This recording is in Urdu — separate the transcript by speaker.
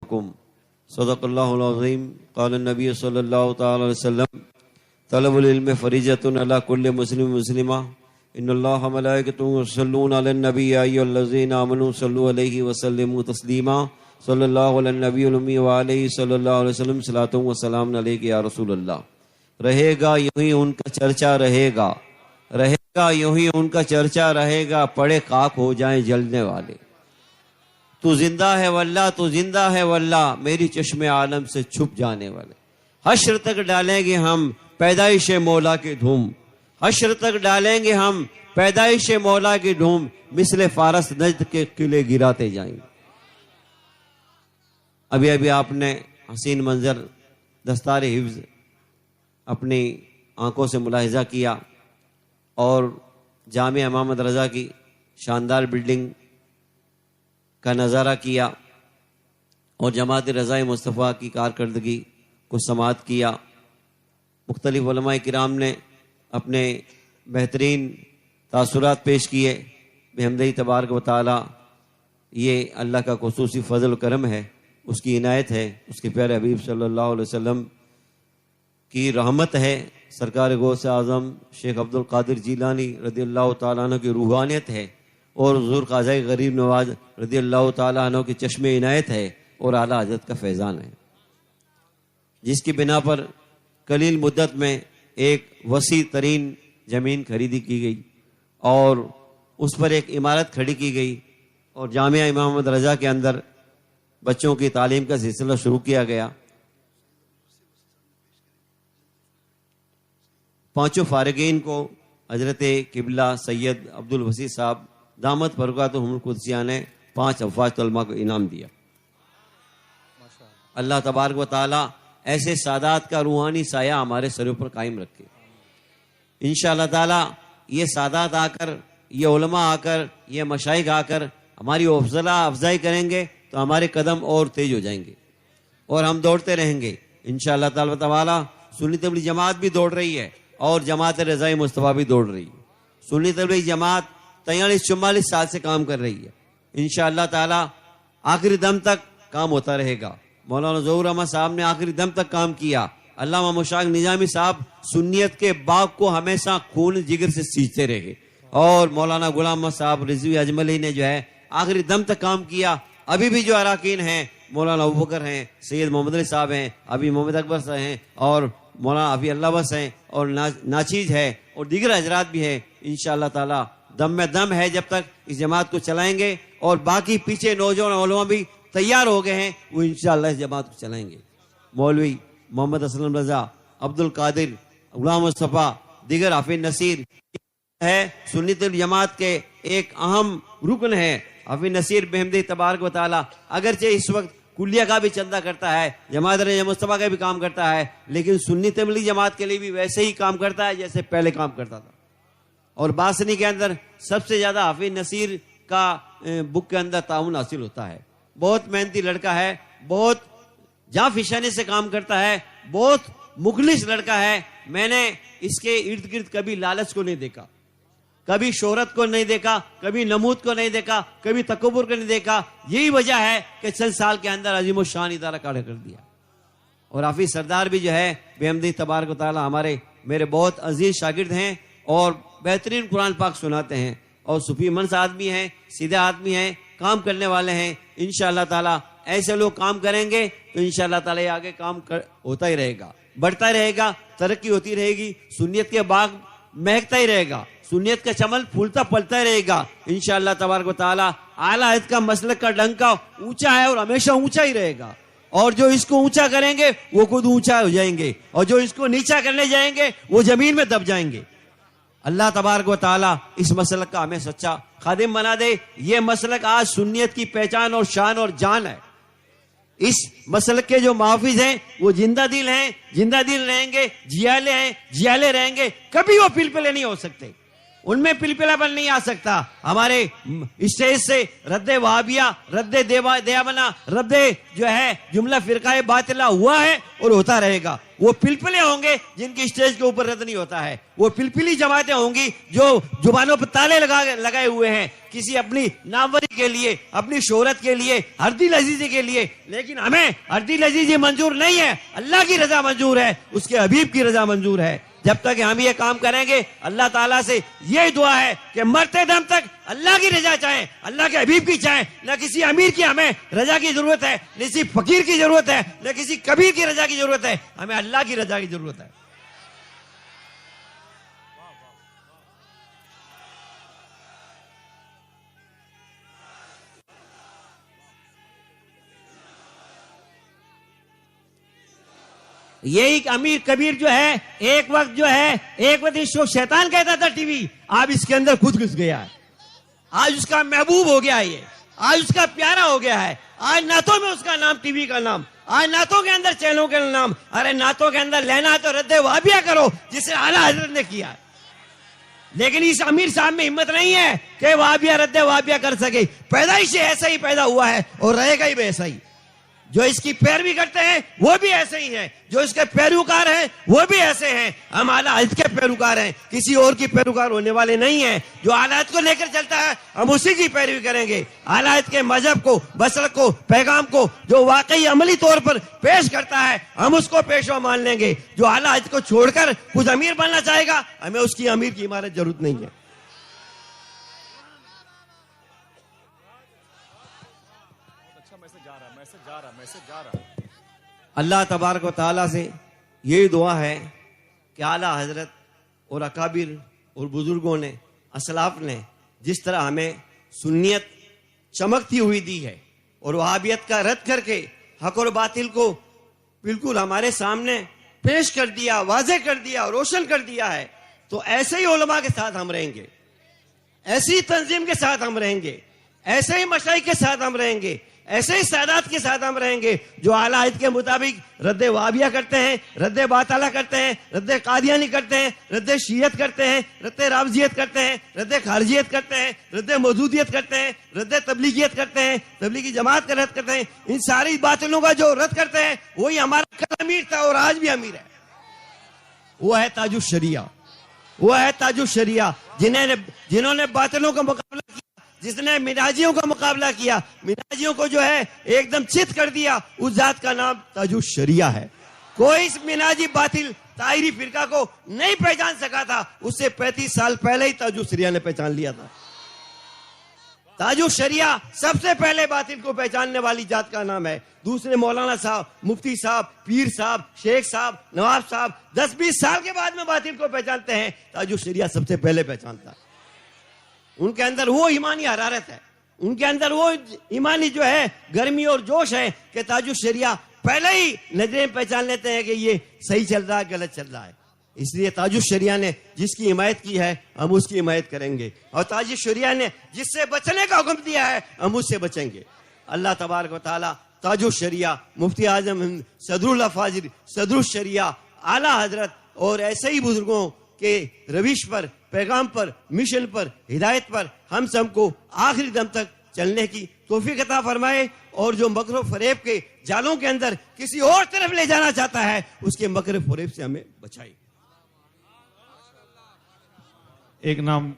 Speaker 1: ربكم صدق الله العظيم. قال النبي صلى الله تعالى عليه وسلم طلب العلم فریضۃ علی کل مسلم مسلمہ ان اللہ ملائکته یصلون علی النبی یا ایھا الذین آمنوا صلوا علیہ وسلموا تسلیما صلی اللہ علی النبی الامی وعلیہ صلی اللہ علیہ وسلم صلاۃ و سلام علیک یا رسول اللہ. رہے گا یوں ہی ان کا چرچا رہے گا، رہے گا یوں ہی ان کا چرچا رہے گا، پڑے خاک ہو جائیں جلنے والے. تو زندہ ہے واللہ، تو زندہ ہے واللہ، میری چشم عالم سے چھپ جانے والے. حشر تک ڈالیں گے ہم پیدائش مولا کی دھوم، حشر تک ڈالیں گے ہم پیدائش مولا کی دھوم، مثل فارس نجد کے قلعے گراتے جائیں گے. ابھی آپ نے حسین منظر دستار حفظ اپنی آنکھوں سے ملاحظہ کیا اور جامع امام رضا کی شاندار بلڈنگ کا نظارہ کیا اور جماعت رضا مصطفیٰ کی کارکردگی کو سماعت کیا. مختلف علماء کرام نے اپنے بہترین تاثرات پیش کیے. بحمدہ تبارک و تعالی یہ اللہ کا خصوصی فضل و کرم ہے، اس کی عنایت ہے، اس کے پیارے حبیب صلی اللہ علیہ وسلم کی رحمت ہے. سرکار غوث اعظم شیخ عبد القادر جیلانی رضی اللہ تعالیٰ عنہ کی روحانیت ہے اور حضور خواجہ غریب نواز رضی اللہ تعالیٰ عنہ کی چشم عنایت ہے اور اعلیٰ حضرت کا فیضان ہے، جس کی بنا پر قلیل مدت میں ایک وسیع ترین زمین خریدی کی گئی اور اس پر ایک عمارت کھڑی کی گئی اور جامعہ امام محمد رضا کے اندر بچوں کی تعلیم کا سلسلہ شروع کیا گیا. پانچوں فارغین کو حضرت قبلہ سید عبد الوسیع صاحب دامت برکاتہم القدسیہ نے 5 افواج طلباء کو انعام دیا. اللہ تبارک و تعالی ایسے سادات کا روحانی سایہ ہمارے سروں پر قائم رکھے. انشاءاللہ تعالی یہ سادات آ کر، یہ علماء آ کر، یہ مشائخ آ کر ہماری حوصلہ افزائی کریں گے تو ہمارے قدم اور تیز ہو جائیں گے اور ہم دوڑتے رہیں گے انشاءاللہ تعالی. سنی تبلیغ جماعت بھی دوڑ رہی ہے اور جماعت رضا مصطفیٰ بھی دوڑ رہی ہے. سنی تبلیغ جماعت 43-44 سال سے کام کر رہی ہے. انشاءاللہ تعالی آخری دم تک کام ہوتا رہے گا. مولانا ظہور احمد صاحب نے آخری دم تک کام کیا. علامہ مشتاق نظامی صاحب سنیت کے باغ کو ہمیشہ خون جگر سے سینچتے رہے اور مولانا غلام احمد صاحب رضوی اجملی نے جو ہے آخری دم تک کام کیا. ابھی بھی جو اراکین ہیں مولانا ابوبکر ہیں، سید محمد علی صاحب ہیں، ابھی محمد اکبر صاحب ہیں اور مولانا ابھی اللہ بس ہیں اور ناچیز ہے اور دیگر حضرات بھی ہیں. انشاءاللہ تعالی دم میں دم ہے جب تک اس جماعت کو چلائیں گے اور باقی پیچھے نوجوان علماء بھی تیار ہو گئے ہیں، وہ انشاءاللہ اس جماعت کو چلائیں گے. مولوی محمد اسلم رضا، عبد القادر، غلام مصطفیٰ، دیگر حافظ نصیر ہے سنی تبلیغ جماعت کے ایک اہم رکن ہے. حافظ نصیر بحمدہ تبارک و تعالی اگرچہ اس وقت کلیہ کا بھی چندہ کرتا ہے، جماعت رضا مصطفیٰ کا بھی کام کرتا ہے، لیکن سنی تبلیغ جماعت کے لیے بھی ویسے ہی کام کرتا ہے جیسے پہلے کام کرتا تھا. اور باسنی کے اندر سب سے زیادہ حافظ نصیر کا بک کے اندر تعاون حاصل ہوتا ہے. بہت محنتی لڑکا ہے، بہت جاں فشانی سے کام کرتا ہے، بہت مخلص لڑکا ہے. میں نے اس کے ارد گرد کبھی لالچ کو نہیں دیکھا، کبھی شہرت کو نہیں دیکھا، کبھی نمود کو نہیں دیکھا، کبھی تکبر کو نہیں دیکھا. یہی وجہ ہے کہ چند سال کے اندر عظیم الشان ادارہ کھڑا کر دیا. اور حافظ سردار بھی جو ہے بحمدہ تبارک و تعالی میرے بہت عزیز شاگرد ہیں اور بہترین قرآن پاک سناتے ہیں اور صوفی منس آدمی ہیں، سیدھے آدمی ہیں، کام کرنے والے ہیں. انشاءاللہ تعالی ایسے لوگ کام کریں گے تو انشاءاللہ تعالی آگے کام ہوتا ہی رہے گا، بڑھتا ہی رہے گا، ترقی ہوتی رہے گی، سنیت کے باغ مہکتا ہی رہے گا، سنیت کا چمن پھولتا پلتا ہی رہے گا. انشاءاللہ تبارک و تعالی اعلیٰ حضرت کا مسلک کا ڈنکا اونچا ہے اور ہمیشہ اونچا ہی رہے گا. اور جو اس کو اونچا کریں گے وہ خود اونچا ہو جائیں گے اور جو اس کو نیچا کرنے جائیں گے وہ زمین میں دب جائیں گے. اللہ تبارک و تعالی اس مسلک کا ہمیں سچا خادم بنا دے. یہ مسلک آج سنیت کی پہچان اور شان اور جان ہے. اس مسلک کے جو محافظ ہیں وہ زندہ دل ہیں، زندہ دل رہیں گے، جیالے ہیں، جیالے رہیں گے، کبھی وہ پلپلے نہیں ہو سکتے. ان میں پلپلاپن نہیں آ سکتا. ہمارے اسٹیج سے رد وہابیہ، رد دیوبنا، رد جو ہے جملہ فرقہ باطلہ ہوا ہے اور ہوتا رہے گا. وہ پلپلے ہوں گے جن کی اسٹیج کے اوپر رد نہیں ہوتا ہے. وہ پلپلی جماعتیں ہوں گی جو زبانوں پر تالے لگائے ہوئے ہیں کسی اپنی ناموری کے لیے، اپنی شہرت کے لیے، ہردی لذیذی کے لیے. لیکن ہمیں ہردی لذیذی منظور نہیں ہے، اللہ کی رضا منظور ہے، اس کے حبیب کی رضا منظور ہے. جب تک ہم یہ کام کریں گے اللہ تعالیٰ سے یہ دعا ہے کہ مرتے دم تک اللہ کی رضا چاہیں، اللہ کے حبیب کی چاہیں. نہ کسی امیر کی ہمیں رضا کی ضرورت ہے، نہ کسی فقیر کی ضرورت ہے، نہ کسی کبیر کی رضا کی ضرورت ہے. ہمیں اللہ کی رضا کی ضرورت ہے. یہی امیر کبیر جو ہے ایک وقت اس کو شیطان کہتا تھا ٹی وی، آج اس کے اندر خود گھس گیا ہے. آج اس کا محبوب ہو گیا ہے، یہ آج اس کا پیارا ہو گیا ہے. آج نعتوں میں اس کا نام، ٹی وی کا نام، آج نعتوں کے اندر چینلوں کے نام. ارے نعتوں کے اندر لینا ہے تو رد وہابیہ کرو جسے اعلیٰ حضرت نے کیا. لیکن اس امیر صاحب میں ہمت نہیں ہے کہ وہابیہ رد وہابیہ کر سکے. پیدائش سے ایسا ہی پیدا ہوا ہے اور رہے گا ہی ایسا ہی. جو اس کی پیروی کرتے ہیں وہ بھی ایسے ہی ہیں، جو اس کے پیروکار ہیں وہ بھی ایسے ہیں. ہم اعلیٰ حضرت کے پیروکار ہیں، کسی اور کی پیروکار ہونے والے نہیں ہیں. جو اعلیٰ حضرت کو لے کر چلتا ہے ہم اسی کی پیروی کریں گے. اعلیٰ حضرت کے مذہب کو، مسلک کو، پیغام کو جو واقعی عملی طور پر پیش کرتا ہے ہم اس کو پیشوا مان لیں گے. جو اعلیٰ حضرت کو چھوڑ کر کچھ امیر بننا چاہے گا ہمیں اس کی امیر کی عمارت ضرورت نہیں ہے. اللہ تبارک و تعالیٰ سے یہی دعا ہے کہ اعلیٰ حضرت اور اکابر اور بزرگوں نے، اسلاف نے جس طرح ہمیں سنیت چمکتی ہوئی دی ہے اور وہابیت کا رد کر کے حق اور باطل کو بالکل ہمارے سامنے پیش کر دیا، واضح کر دیا، روشن کر دیا ہے، تو ایسے ہی علماء کے ساتھ ہم رہیں گے، ایسی تنظیم کے ساتھ ہم رہیں گے، ایسے ہی مشائخ کے ساتھ ہم رہیں گے، ایسے ہی سادات کے ساتھ ہم رہیں گے جو اعلیٰ حضرت کے مطابق رد وہابیہ کرتے ہیں، رد باطلہ کرتے ہیں، رد قادیانی کرتے ہیں، رد شیعت کرتے ہیں، رد رافضیت کرتے ہیں، رد خارجیت کرتے ہیں، رد موجودیت کرتے ہیں، رد تبلیغیت کرتے ہیں، تبلیغی جماعت کا رد کرتے ہیں. ان ساری باطلوں کا جو رد کرتے ہیں وہی ہمارا کل امیر تھا اور آج بھی امیر ہے. وہ ہے تاج الشریعہ، وہ ہے تاج الشریعہ جنہوں نے باطلوں کا مقابلہ کیا، جس نے مناجیوں کا مقابلہ کیا، مناجیوں کو جو ہے ایک دم چت کر دیا. اس ذات کا نام تاج الشریعہ ہے. کوئی اس مناجی باطل طاہری فرقہ کو نہیں پہچان سکا تھا، اس سے 35 سال پہلے ہی تاج الشریعہ نے پہچان لیا تھا. تاج الشریعہ سب سے پہلے باطل کو پہچاننے والی ذات کا نام ہے. دوسرے مولانا صاحب، مفتی صاحب، پیر صاحب، شیخ صاحب، نواب صاحب 10-20 سال کے بعد میں باطل کو پہچانتے ہیں. تاج الشریعہ سب سے پہلے پہچانتا ہے. ان کے اندر وہ ایمانی حرارت ہے، ان کے اندر وہ ایمانی جو ہے گرمی اور جوش ہے کہ تاج الشریعہ پہلے ہی نظریں پہچان لیتے ہیں کہ یہ صحیح چل رہا ہے، غلط چل رہا ہے. اس لیے تاج الشریعہ نے جس کی حمایت کی ہے ہم اس کی حمایت کریں گے، اور تاج الشریعہ نے جس سے بچنے کا حکم دیا ہے ہم اس سے بچیں گے. اللہ تبارک و تعالیٰ تاج الشریعہ، مفتی اعظم صدر اللہ فاضل، صدر الشریعہ، اعلیٰ حضرت اور ایسے ہی بزرگوں کے روش پر، پیغام پر، مشن پر، ہدایت پر ہم سب کو آخری دم تک چلنے کی توفیق عطا فرمائے. اور جو مکر و فریب کے جالوں کے اندر کسی اور طرف لے جانا چاہتا ہے اس کے مکر و فریب سے ہمیں بچائے.
Speaker 2: ایک نام